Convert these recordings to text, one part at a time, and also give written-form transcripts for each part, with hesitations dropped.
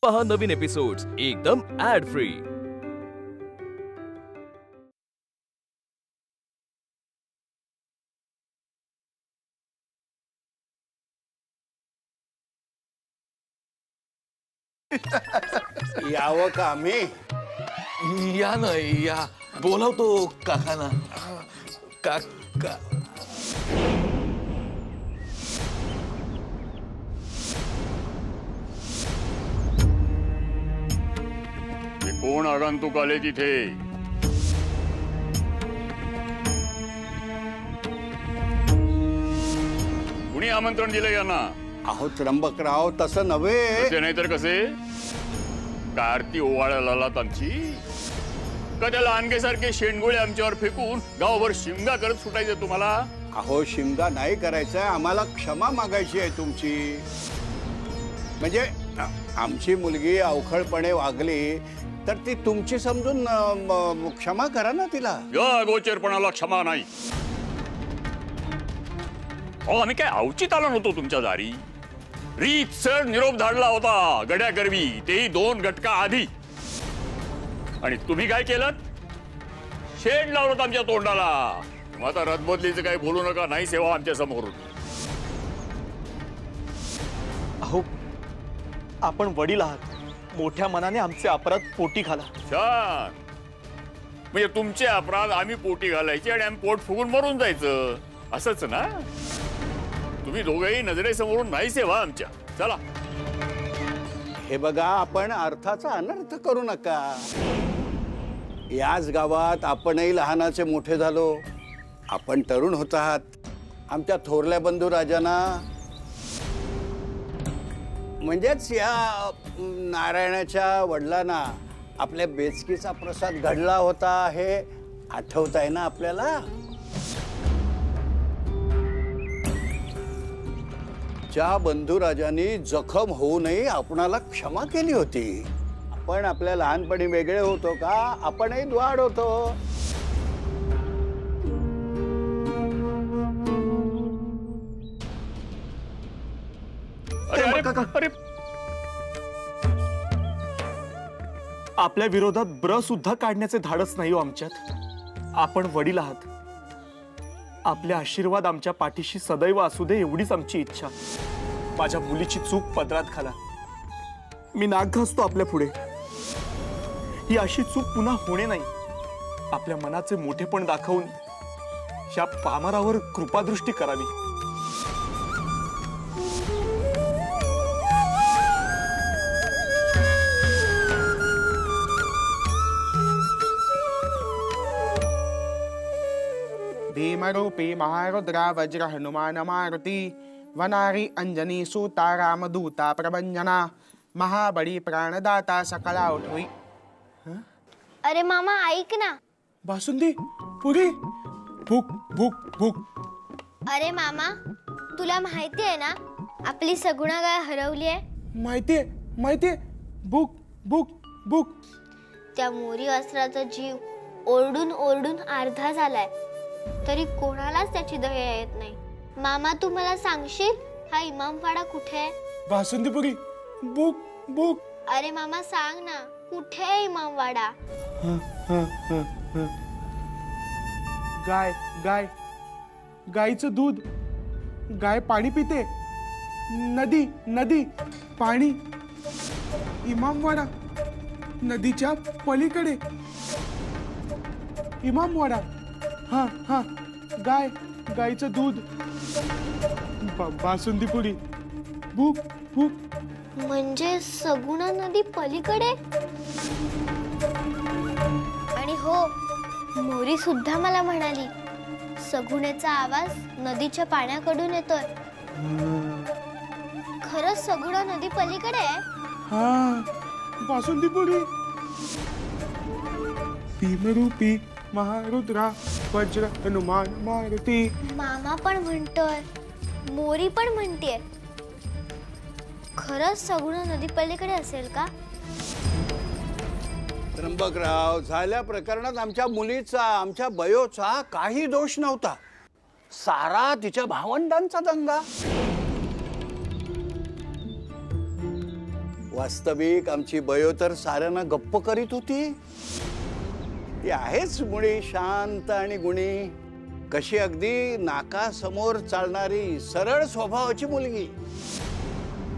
पहा नवीन एपिसोड्स एकदम add free. यावं का आम्ही? या ना या, बोलावतो काकांना। काका कोण आगंतुक आले तिथे? कुणी आमंत्रण दिलं यांना? अहो त्र्यंबकराव, तसं नव्हे। ते नाहीतर कसे? का आरती ओवाळायला आलात आमची? का त्या लहानगेसारखे शेंडगोळे आमच्यावर फेकून गावभर शिमगा करत सुटायचे तुम्हाला? अहो शिमगा नाही करायचा, आम्हाला क्षमा मागायची आहे तुमची। म्हणजे आमची मुलगी अवखळपणे वागली तर ती तुमची समजून क्षमा करा ना तिला। या गोचरपणाला क्षमा नाही। अहो आम्ही काय अवचित आलो नव्हतो तुमच्या दारी। रीतसर निरोप धाडला होता गड्या गरवी, तेही 2 घटका आधी। आणि तुम्ही काय केलं? शेड लावलं आमच्या तोंडाला। आता रदबदलीचं काही बोलू नका, नाही सेवा आमच्या समोर। अहो आपण वडील आहात, मोठ्या मनाने आमचे अपराध पोटी घाला। छान, म्हणजे तुमचे अपराध आम्ही पोटी घालायचे आणि आम्ही पोट फुगून मरून जायचं, असंच ना? तुम्ही दोघेही नजरेसमोरून नाही सेवा आमच्या। चला। हे बघा, आपण अर्थाचा अनर्थ करू नका। याच गावात आपणही लहानाचे मोठे झालो। आपण तरुण होत आहात। आमच्या थोरल्या बंधू राजांना, म्हणजेच या नारायणाच्या वडिलांना आपल्या बेचकीचा प्रसाद घडला होता, हे आठवत आहे ना आपल्याला? ज्या बंधुराजांनी जखम होऊ नये आपणाला क्षमा केली होती। आपण आपल्या लहानपणी वेगळे होतो का? आपणही द्वाड होतो। अरे अरे अरे, आपल्या विरोधात ब्र सुद्धा काढण्याचे धाडस नाही हो आमच्यात। आपण वडील आहात, आपले आशीर्वाद आमच्या पाठीशी सदैव असू दे एवढीच आमची इच्छा। माझ्या मुलीची चूक पदरात घाला, मी नाक घासतो आपल्या पुढे। ही अशी चूक पुन्हा होणे नाही। आपल्या मनाचे मोठेपण दाखवून या पामरावर कृपादृष्टी करावी। भीमरूपी महारुद्रा वज्र हनुमान मारुती वनारी अंजनी सूता रामदूता प्रभंजना महाबली प्राणदाता सकला उठवी। अरे मामा ऐक ना। बासुंदी पुरी भूक भूक भूक। अरे मामा, तुला माहिती आहे ना आपली सगुणा गाय हरवली आहे? माहितीये माहितीये, भूक भूक भूक। त्या मोरी अस्त्राचा जीव ओरडून ओरडून अर्धा झालाय, तरी कोणालाच त्याची दया येत नाही। मामा तू मला सांगशील हा इमामवाडा कुठे आहे? बासुंदीपुरी भूक भूक। अरे मामा सांग ना, कुठे आहे इमामवाडा? गाय गाय, गाईचं दूध, गाय पाणी पिते, नदी नदी पाणी, इमामवाडा नदीच्या पलीकडे, इमामवाडा। हा हा, गाय, गाईचं दूध, बासुंदीपुरी, भूक भूक। म्हणजे सगुणा नदी पलीकडे? आणि हो, मोरी सुद्धा मला म्हणाली सगुणेचा आवाज नदीच्या पाण्याकडून येतोय। खरंच सगुणा नदी पलीकडे आहे? हा, बासुंदीपुरी। भीमरूपी महारुद्रा वज्र हनुमान मारुती। मामा पण म्हणतोय, मोरी पण म्हणतेय, खरंच सगुणा नदी पलीकडे असेल का? त्र्यंबकराव, झाल्या प्रकरणात आमच्या मुलीचा, आमच्या बयोचा काही दोष नव्हता। सारा तिच्या भावंडांचा दंगा। वास्तविक आमची बयो तर साऱ्यांना गप्प करीत होती. ती आहेच मुळी शांत आणि गुणी, कशी अगदी नाकासमोर चालणारी सरळ स्वभावाची मुलगी.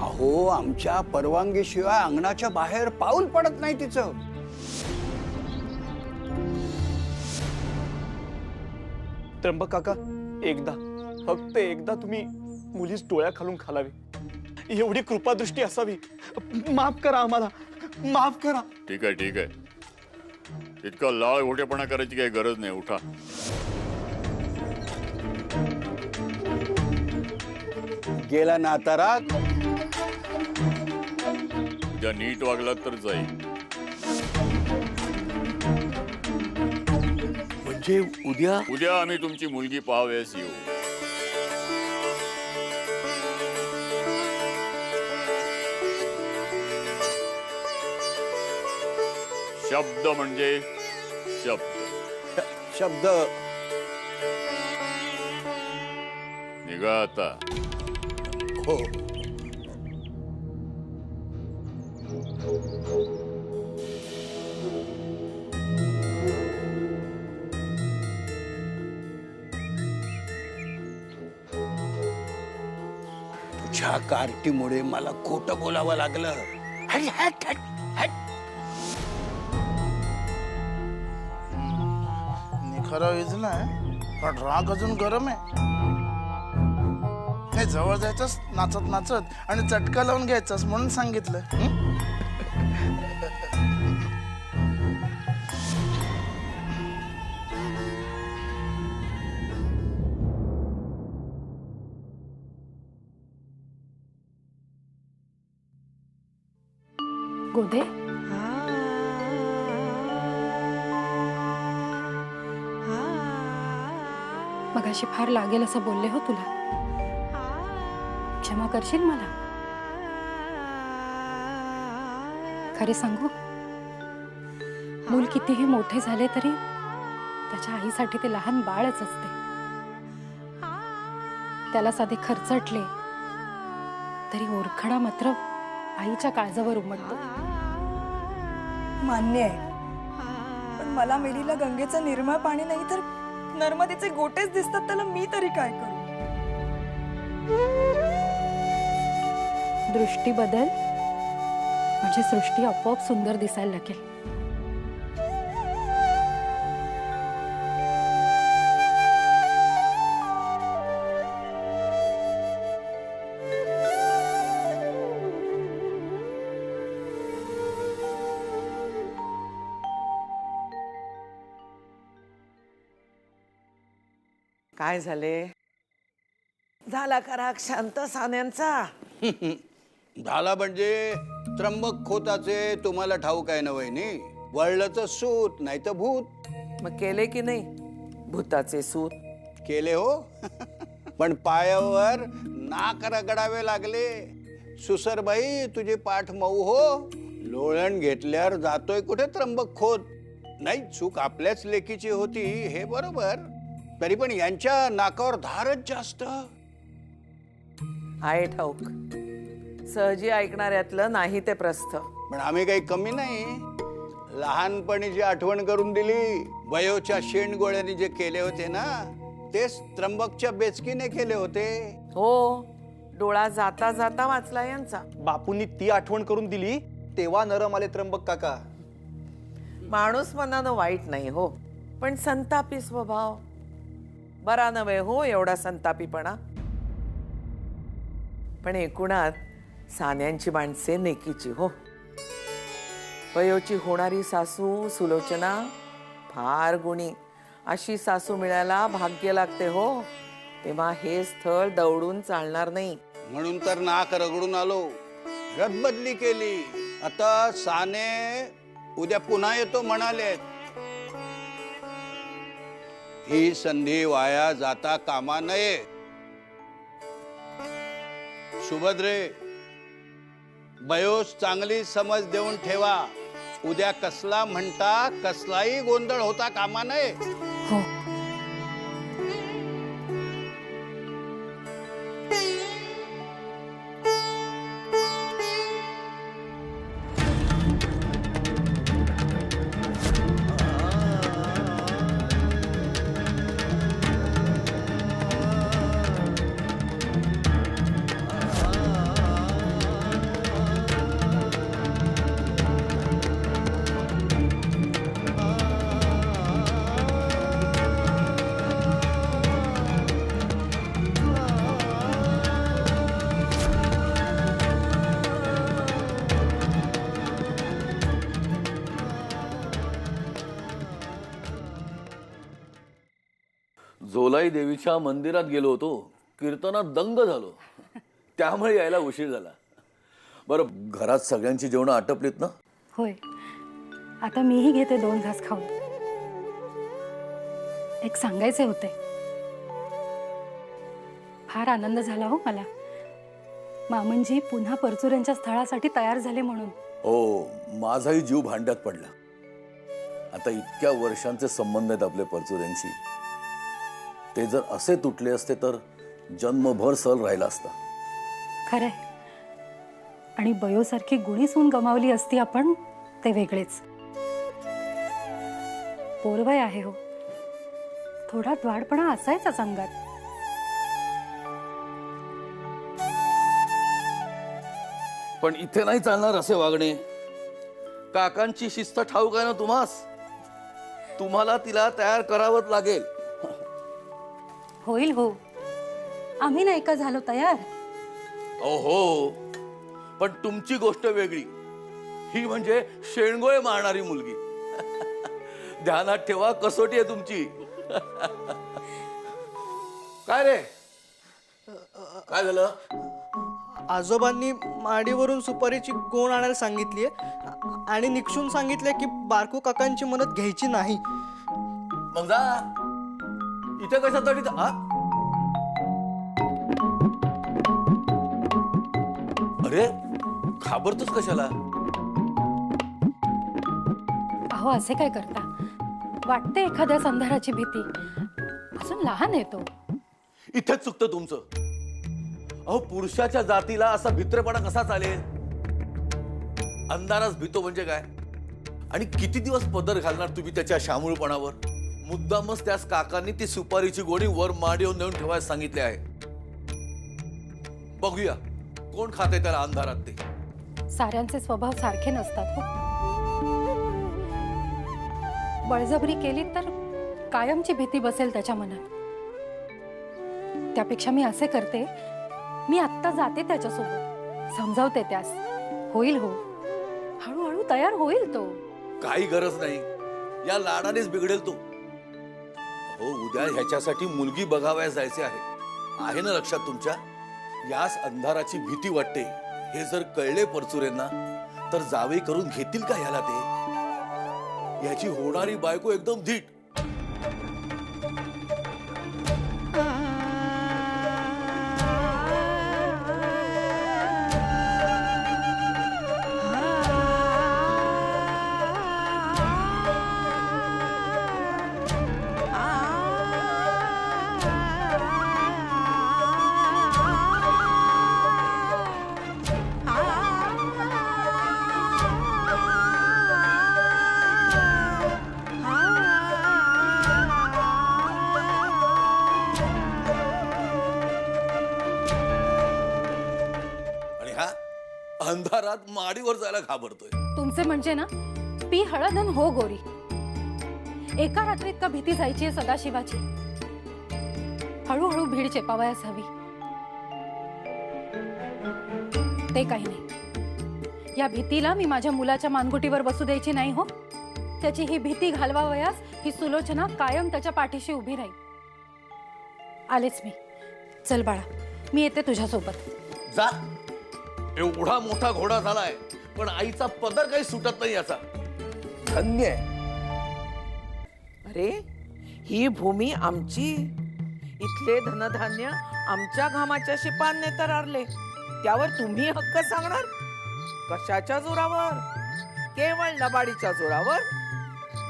अहो, आमच्या परवानगीशिवाय अंगणाच्या बाहेर पाऊल पडत नाही तिचं. त्र्यंबक काका, एकदा, फक्त एकदा तुम्ही मुलीस डोळ्या खालून खालावी, एवढी कृपादृष्टी असावी. माफ करा आम्हाला, माफ करा. ठीक आहे ठीक आहे, इतका लाळ घोटेपणा करायची काही गरज नाही. उठा. गेला ना आता राग. उद्या नीट वागलात तर जाईल. म्हणजे उद्या उद्या आम्ही तुमची मुलगी पाहावयास येऊ. शब्द म्हणजे शब्द. शब्द निघा आता. हो. तुझ्या कार्टीमुळे मला खोटं बोलावं लागलं. हट हट हट हट. निखरा विजलाय, पण राग अजून गरम आहे. हे जवळ जायचंस नाचत नाचत आणि चटका लावून घ्यायचास म्हणून सांगितलं. गोदे, मगाशी फार लागेल असं बोलले हो तुला. क्षमा करशील मला? खरे सांगू, मूल कितीही मोठे झाले तरी त्याच्या आईसाठी ते लहान बाळच असते. त्याला साधे खरचटले तरी ओरखडा मात्र आईच्या काळजावर उमटतो. मान्य आहे, पण मला मिळीला गंगेचं निर्मळ पाणी नाही तर नर्मदेचे गोटेच दिसतात. त्याला मी तरी काय करू? दृष्टी बदल म्हणजे सृष्टी आपोआप सुंदर दिसायला लागेल. काय झाले? झाला का राग शांत सान्यांचा? झाला म्हणजे त्र्यंबक खोताचे तुम्हाला ठाऊक आहे ना वहिनी. वळलं तर सूत नाही तर भूत. मग केले की नाही भूताचे सूत? केले हो. पण पायावर नाक रगडावे लागले. सुसरबाई तुझी पाठ मऊ हो. लोळण घेतल्यावर जातोय कुठे त्र्यंबक खोत. नाही, चूक आपल्याच लेकीची होती हे बरोबर, तरी पण यांच्या नाकावर धारच जास्त आहे ठाऊक. सहजी ऐकणाऱ्यातलं नाही ते प्रस्थ. पण आम्ही काही कमी नाही. लहानपणीची आठवण करून दिली. वयोच्या शेंडगोळ्यांनी जे केले होते ना, तेच त्र्यंबकच्या बेचकीने केले होते. हो, डोळा जाता जाता वाचला यांचा. बापूंनी ती आठवण करून दिली तेव्हा नरम आले त्र्यंबक काका. माणूस मनानं वाईट नाही हो, पण संतापी स्वभाव बरा नव्हे हो एवढा संतापीपणा. पण एकूणात सान्यांची माणसे नेकीची हो. वयोची होणारी सासू सुलोचना फार गुणी. अशी सासू मिळायला भाग्य लागते हो. तेव्हा हे स्थळ दौडून चालणार नाही. म्हणून तर नाक रगडून आलो. रदबदली केली. आता साने उद्या पुन्हा येतो म्हणाले. ही संधी वाया जाता कामा नये. सुभद्रे, बयोस चांगली समज देऊन ठेवा. उद्या कसला म्हणता कसलाही गोंधळ होता कामा नये. हो. झोलाई देवीच्या मंदिरात गेलो होतो, कीर्तनात दंग झालो, त्यामुळे यायला उशीर झाला. बरं, घरात सगळ्यांची जेवणं आटपलीत ना? होय, आता मीही घेते 2 घास खाऊन. एक सांगायचे होते. फार आनंद झाला हो मला, मामनजी पुन्हा परचुऱ्यांच्या स्थळासाठी तयार झाले म्हणून. हो, माझाही जीव भांड्यात पडला. आता इतक्या वर्षांचे संबंध आहेत आपले परचुऱ्यांशी, ते जर असे तुटले असते तर जन्मभर सल राहिला असता. खरंय, आणि बयोसारखी गुणी सून गमावली असती आपण, ते वेगळेच. पोरवय आहे हो, थोडा द्वाडपणा असायचाच अंगात. पण इथे नाही चालणार असे वागणे. काकांची शिस्त ठाऊक आहे ना तुम्हास, तुम्हाला तिला तयार करावंच लागेल. होईल हो, आम्ही नाही का झालो तयार? हो, पण तुमची गोष्ट वेगळी. ही म्हणजे शेणगोळे मारणारी मुलगी. ध्यानात ठेवा, कसोटी आहे तुमची. काय रे, काय झालं? आजोबांनी माडीवरून सुपारीची गोण आणायला सांगितलीये आणि निक्षून सांगितलंय की बारकू काकांची मदत घ्यायची नाही. मग जा, इथे कशासाठी? अरे, घाबरतोस कशाला? अहो, असे काय करता? वाटते एखाद्या संधाराची भीती, अजून लहान येतो. इथेच चुकतं तुमचं. अहो, पुरुषाच्या जातीला असा भित्रेपणा कसा चालेल? अंधारास भीतो म्हणजे काय? आणि किती दिवस पदर घालणार तुम्ही त्याच्या शामूळपणावर? मुद्दामच त्यास काकांनी ती सुपारीची गोणी वर माडीवर नेऊन ठेवायला सांगितले आहे. बघूया कोण खाते त्याला अंधारात ते. साऱ्यांचे स्वभाव सारखे नसतात हो. बळजबरी केली तर कायमची भीती बसेल त्याच्या मनात. त्यापेक्षा मी असे करते, मी आत्ता जाते त्याच्यासोबत, समजावते त्यास. होईल हो, हळूहळू तयार होईल तो. काही गरज नाही, या लाडानेच बिघडेल तो. हो, उद्या ह्याच्यासाठी मुलगी बघावयास जायचे आहे ना लक्षात तुमच्या? यास अंधाराची भीती वाटते हे जर कळले परचुरेंना तर जावे करून घेतील का ह्याला ते? याची होणारी बायको एकदम धीट. अंधारात माडीवर जायला घाबरतोय. तुमचे म्हणजे ना, पी हळद अन हो गोरी. एका रात्रीत का भीती जायची सदाशिवाची? हळूहळू भीड चेपावयास हवी. ते काही नाही, या भीतीला मी माझ्या मुलाच्या मानगुटीवर बसू द्यायची नाही हो. त्याची ही भीती घालवावयास ही सुलोचना कायम त्याच्या पाठीशी उभी राहील. आलेच मी. चल बाळा, मी येते तुझ्यासोबत. जा. एवढा मोठा घोडा झालाय पण आईचा पदर काही सुटत नाही याचा. धन्य आहे. अरे, ही भूमी आमची, इथले धनधान्य आमच्या घामाच्या शिपांनी तरारले, त्यावर तुम्ही हक्क सांगणार? कशाच्या जोरावर? केवळ लबाडीच्या जोरावर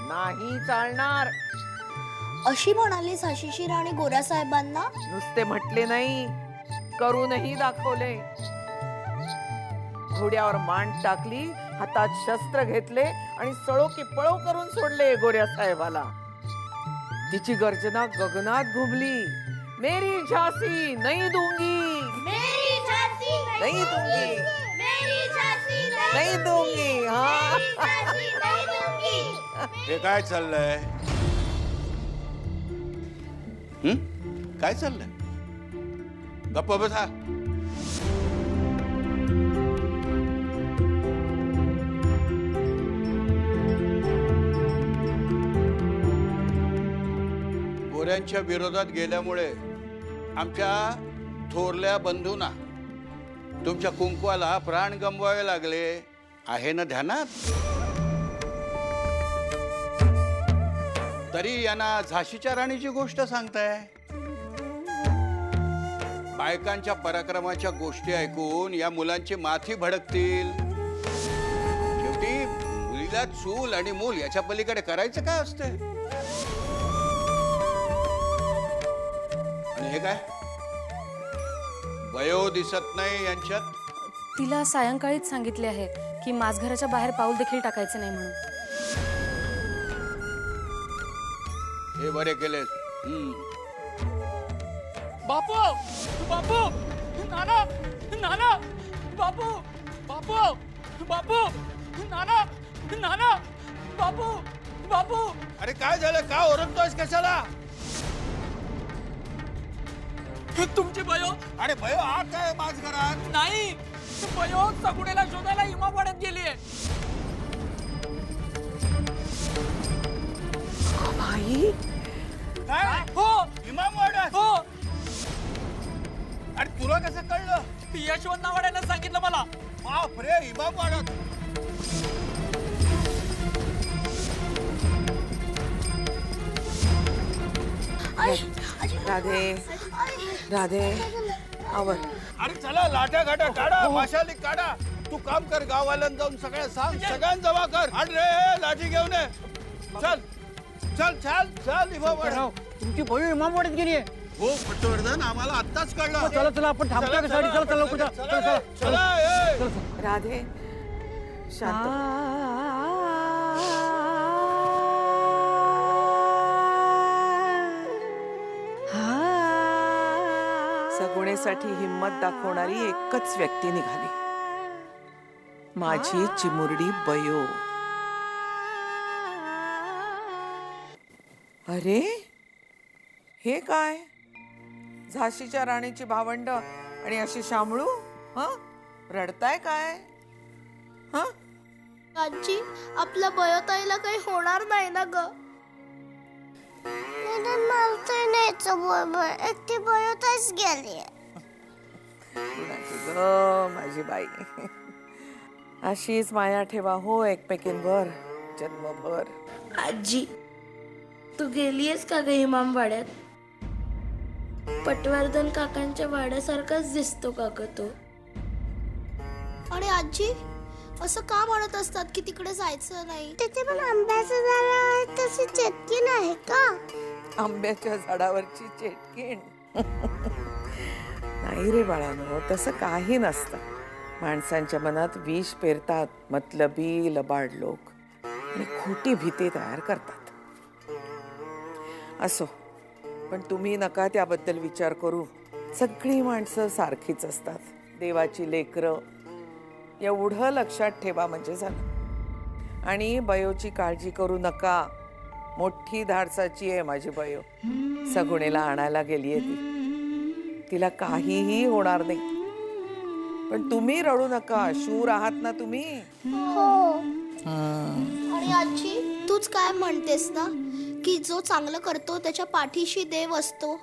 नाही चालणार. अशी म्हणाली झाशीची राणी गोरासाहेबांना? नुसते म्हटले नाही, करूनही दाखवले. घोड्यावर मान टाकली, हातात शस्त्र घेतले आणि सळो की पळो करून सोडले गोऱ्या साहेबाला. तिची गर्जना गगनात घुमली. मेरी झांसी नहीं दूंगी, मेरी झांसी नहीं दूंगी, मेरी झांसी नहीं दूंगी. हाँ, नहीं दूंगी. हे काय चाललंय? काय चाललंय? गप्प बसा. गोऱ्यांच्या विरोधात गेल्यामुळे आमच्या थोरल्या बंधूंना तुमच्या कुंकवाला प्राण गमवावे लागले, आहे ना ध्यानात? तरी यांना झाशीच्या राणीची गोष्ट सांगताय. बायकांच्या पराक्रमाच्या गोष्टी ऐकून या मुलांची माथी भडकतील. शेवटी मुलीला चूल आणि मूल याच्या पलीकडे करायचं काय असते? आणि हे काय वयो दिसत नाही यांच्यात? तिला सायंकाळीच सांगितले आहे की माझघराच्या बाहेर पाऊल देखील टाकायचं नाही म्हणून. हे बरे केलेस. बापू बापू नाना नाना बापू बापू बापू नाना नाना बापू बापू. अरे काय झालं? का ओरडतोयस कशाला? तुमची बयो. अरे भयो आत काय माझ घरात? नाही, बयो सगुणेला शोधायला इमामवाड्यात गेलीये. भाई काय? हो इमामवाड्यात? हो. अरे तुला कसं कळलं? यशवंत नावाड्यानं सांगितलं मला. बापरे, इमामवाड्यात? राधे राधे आवर. अरे चला लाट्या घाट्या काढा, माशाली काढा. तू काम कर, गाववाल्यांना जाऊन सगळ्या सांग, सगळ्यांना जमा कर. आण रे लाठी घेऊन ये. चल चल चल चल इमामवाड्यात. तुमची बहीण इमामवाड्यात गेली आहे. हो पटवर्धन, आम्हाला आत्ताच कळलं. चला चला आपण थांबतोय कशासाठी? चला चला लवकर चला चला चला ए. राधे शांत. सगुणेसाठी हिम्मत दाखवणारी एकच व्यक्ती निघाली, माझी चिमुरडी बयो. अरे हे काय? झाशीच्या राणीची भावंड आणि अशी शामळू. रडताय काय? आजी, आपल्या बयोताईला काही होणार नाही ना ग? एकटी बयोताईच गेली. माझी बाई, अशीच माया ठेवा हो एकमेकींवर जन्मभर. आजी, तू गेलीयस का ग इमामवाड्यात? पटवर्धन काकांच्या वाड्यासारखाच दिसतो का ग तो? आणि आजी असं का म्हणत असतात की तिकडे जायचं नाही? तिथे पण आंब्याचं झाड आहे, तशी चेटकीण आहे का? आंब्याच्या झाडावरची चेटकीण? नाही रे बाळांनो, तसं काही नसतं. माणसांच्या मनात विष पेरतात मतलबी लबाड लोक आणि खोटी भीती तयार करतात. असो, पण तुम्ही नका त्याबद्दल विचार करू. सगळी माणसं सारखीच असतात, देवाची लेकरं. एवढं लक्षात ठेवा म्हणजे झालं. आणि बयोची काळजी करू नका. मोठी धाडसाची आहे माझी बयो. सगुणेला आणायला गेलीये ती. तिला काहीही होणार नाही. पण तुम्ही रडू नका, शूर आहात ना तुम्ही. आणि आजी, तूच काय म्हणतेस ना की जो चांगलं करतो त्याच्या पाठीशी देव असतो.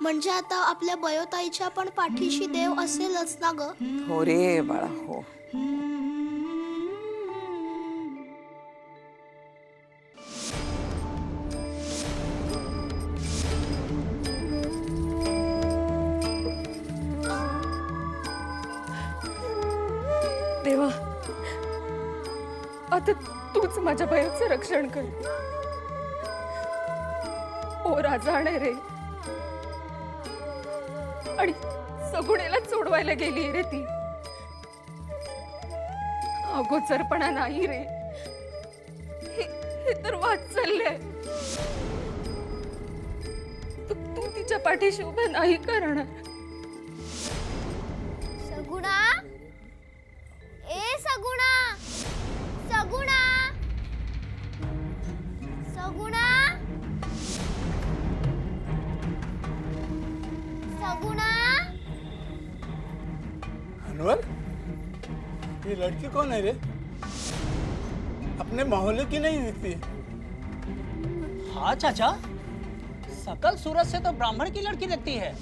म्हणजे आता आपल्या बयोताईच्या पण पाठीशी देव असेलच ना ग? हो रे बाळा, हो. देवा, आता तूच माझ्या बयोचं रक्षण कर. ओ राजा रे, आणि सगुणेला सोडवायला गेली रे ती. अगोचरपणा नाही रे, हे तर वाचलंय. तू तिच्या पाठीशी उभं नाही करणार. सगुणा, ए सगुणा, सगुणा, सगुणा, सगुणा. अनवर, ये लड़की कौन है रे? अपने मोहल्ले की नहीं दिखती. हाँ चाचा, सकल सूरत से तो ब्राह्मण की लड़की लगती है।